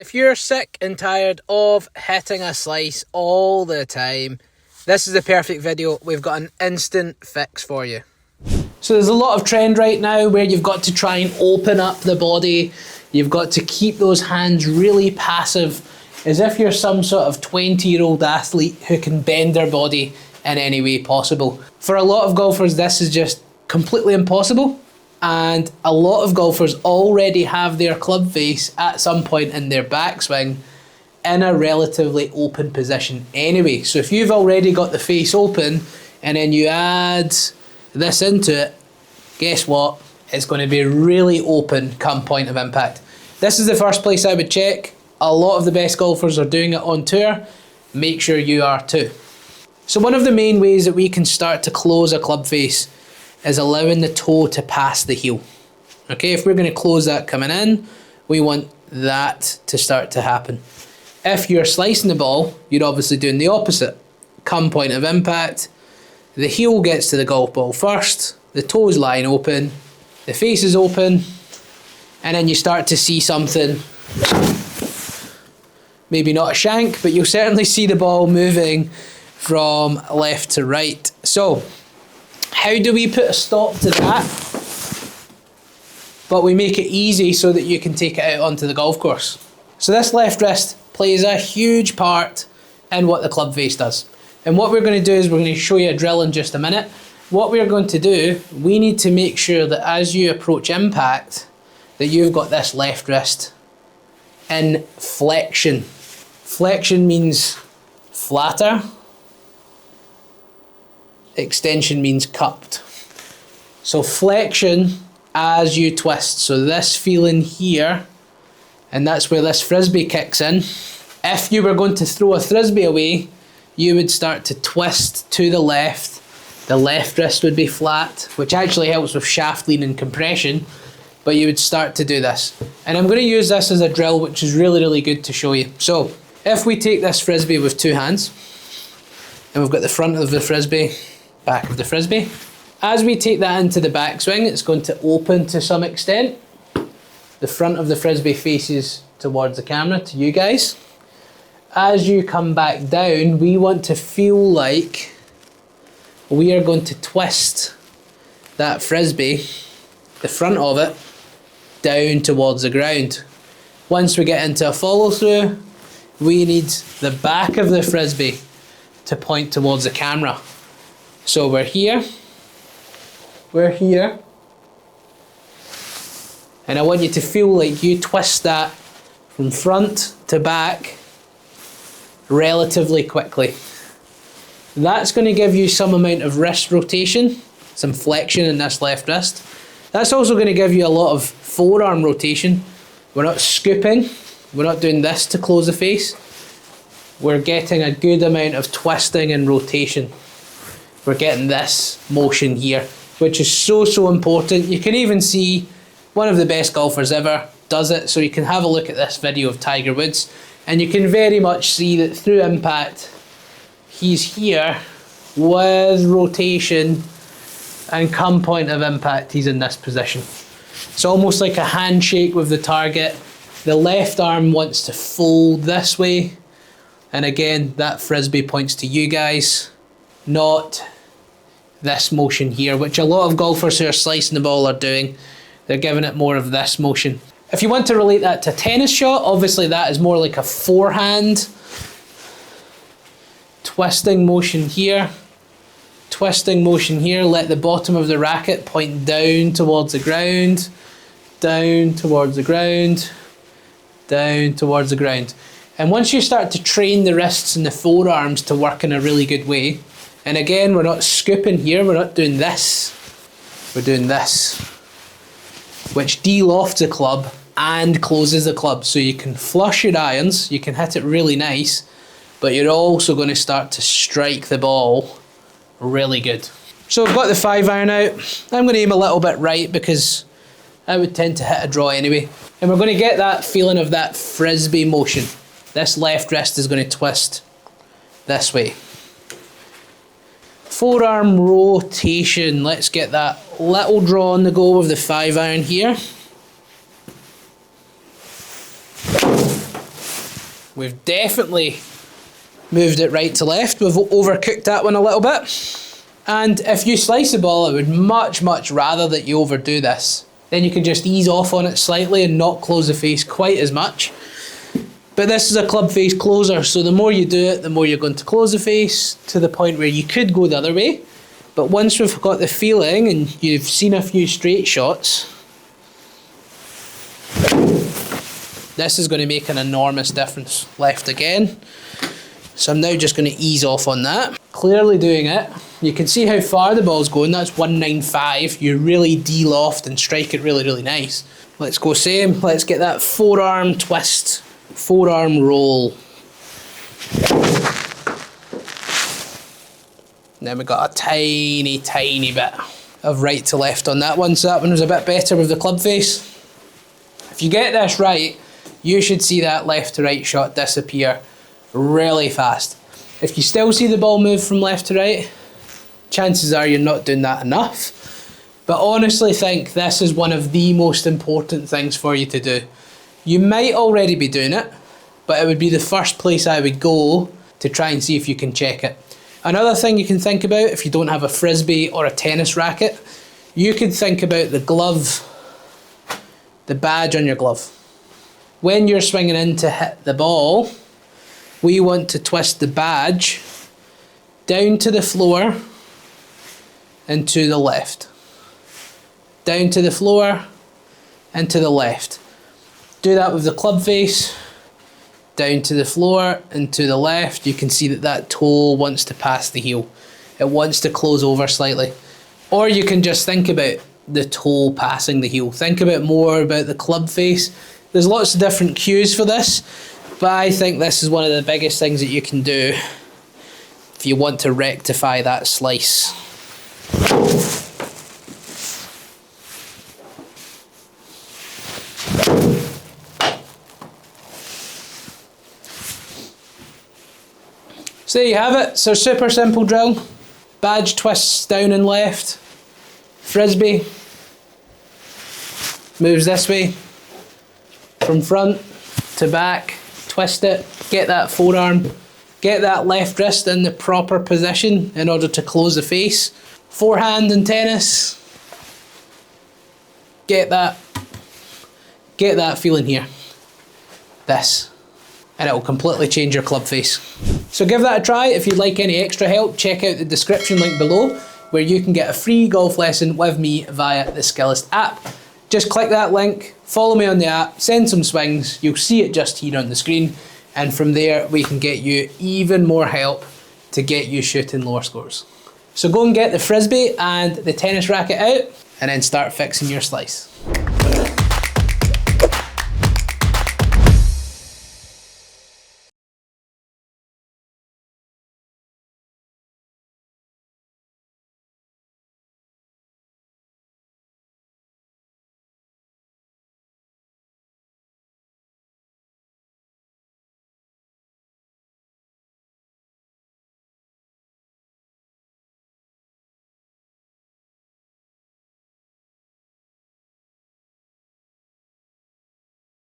If you're sick and tired of hitting a slice all the time, this is the perfect video. We've got an instant fix for you. So there's a lot of trend right now where you've got to try and open up the body. You've got to keep those hands really passive, as if you're some sort of 20-year-old athlete who can bend their body in any way possible. For a lot of golfers, this is just completely impossible. And a lot of golfers already have their club face at some point in their backswing in a relatively open position anyway. So if you've already got the face open and then you add this into it, guess what? It's going to be really open come point of impact. This is the first place I would check. A lot of the best golfers are doing it on tour. Make sure you are too. So one of the main ways that we can start to close a club face is allowing the toe to pass the heel. Okay, if we're going to close that coming in, we want that to start to happen. If you're slicing the ball, you're obviously doing the opposite. Come point of impact, the heel gets to the golf ball first, the toes lying open, the face is open, and then you start to see something, maybe not a shank, but you'll certainly see the ball moving from left to right. So, how do we put a stop to that, but we make it easy so that you can take it out onto the golf course? So this left wrist plays a huge part in what the club face does. And what we're going to do is we're going to show you a drill in just a minute. What we're going to do, we need to make sure that as you approach impact, that you've got this left wrist in flexion. Flexion means flatter. Extension means cupped. So flexion as you twist. So this feeling here, and that's where this Frisbee kicks in. If you were going to throw a Frisbee away, you would start to twist to the left. The left wrist would be flat, which actually helps with shaft lean and compression, but you would start to do this. And I'm going to use this as a drill, which is really, really good to show you. So if we take this Frisbee with two hands, and we've got the front of the Frisbee, back of the Frisbee. As we take that into the backswing, it's going to open to some extent. The front of the Frisbee faces towards the camera, to you guys. As you come back down, we want to feel like we are going to twist that Frisbee, the front of it, down towards the ground. Once we get into a follow through, we need the back of the Frisbee to point towards the camera. So we're here, and I want you to feel like you twist that from front to back relatively quickly. That's going to give you some amount of wrist rotation, some flexion in this left wrist. That's also going to give you a lot of forearm rotation. We're not scooping, we're not doing this to close the face. We're getting a good amount of twisting and rotation. We're getting this motion here, which is so, so important. You can even see one of the best golfers ever does it. So you can have a look at this video of Tiger Woods, and you can very much see that through impact, he's here with rotation, and come point of impact, he's in this position. It's almost like a handshake with the target. The left arm wants to fold this way. And again, that Frisbee points to you guys, not this motion here, which a lot of golfers who are slicing the ball are doing. They're giving it more of this motion. If you want to relate that to a tennis shot, obviously that is more like a forehand. Twisting motion here. Twisting motion here. Let the bottom of the racket point down towards the ground. Down towards the ground. Down towards the ground. And once you start to train the wrists and the forearms to work in a really good way, and again, we're not scooping here, we're not doing this, we're doing this, which de-lofts the club and closes the club. So you can flush your irons, you can hit it really nice, but you're also going to start to strike the ball really good. So I've got the 5-iron out. I'm going to aim a little bit right because I would tend to hit a draw anyway. And we're going to get that feeling of that Frisbee motion. This left wrist is going to twist this way. Forearm rotation. Let's get that little draw on the go with the 5-iron here. We've definitely moved it right to left. We've overcooked that one a little bit. And if you slice the ball, I would much rather that you overdo this. Then you can just ease off on it slightly and not close the face quite as much. But this is a club face closer, so the more you do it, the more you're going to close the face to the point where you could go the other way. But once we've got the feeling and you've seen a few straight shots, this is going to make an enormous difference. Left again. So I'm now just going to ease off on that. Clearly doing it. You can see how far the ball's going. That's 195. You really de-loft and strike it really nice. Let's go same. Let's get that forearm twist. Forearm roll. Then we got a tiny bit of right to left on that one. So that one was a bit better with the club face. If you get this right, you should see that left to right shot disappear really fast. If you still see the ball move from left to right, chances are you're not doing that enough. But honestly think this is one of the most important things for you to do. You might already be doing it, but it would be the first place I would go to try and see if you can check it. Another thing you can think about if you don't have a Frisbee or a tennis racket, you could think about the glove, the badge on your glove. When you're swinging in to hit the ball, we want to twist the badge down to the floor and to the left. Down to the floor and to the left. Do that with the club face. Down to the floor and to the left. You can see that that toe wants to pass the heel. It wants to close over slightly. Or you can just think about the toe passing the heel. Think about more about the club face. There's lots of different cues for this, but I think this is one of the biggest things that you can do if you want to rectify that slice. So there you have it. So super simple drill. Badge twists down and left. Frisbee moves this way. From front to back. Twist it. Get that forearm. Get that left wrist in the proper position in order to close the face. Forehand in tennis. Get that feeling here. This. And it will completely change your club face. So give that a try. If you'd like any extra help, check out the description link below where you can get a free golf lesson with me via the Skillest app. Just click that link, follow me on the app, send some swings, you'll see it just here on the screen, and from there we can get you even more help to get you shooting lower scores. So go and get the Frisbee and the tennis racket out and then start fixing your slice.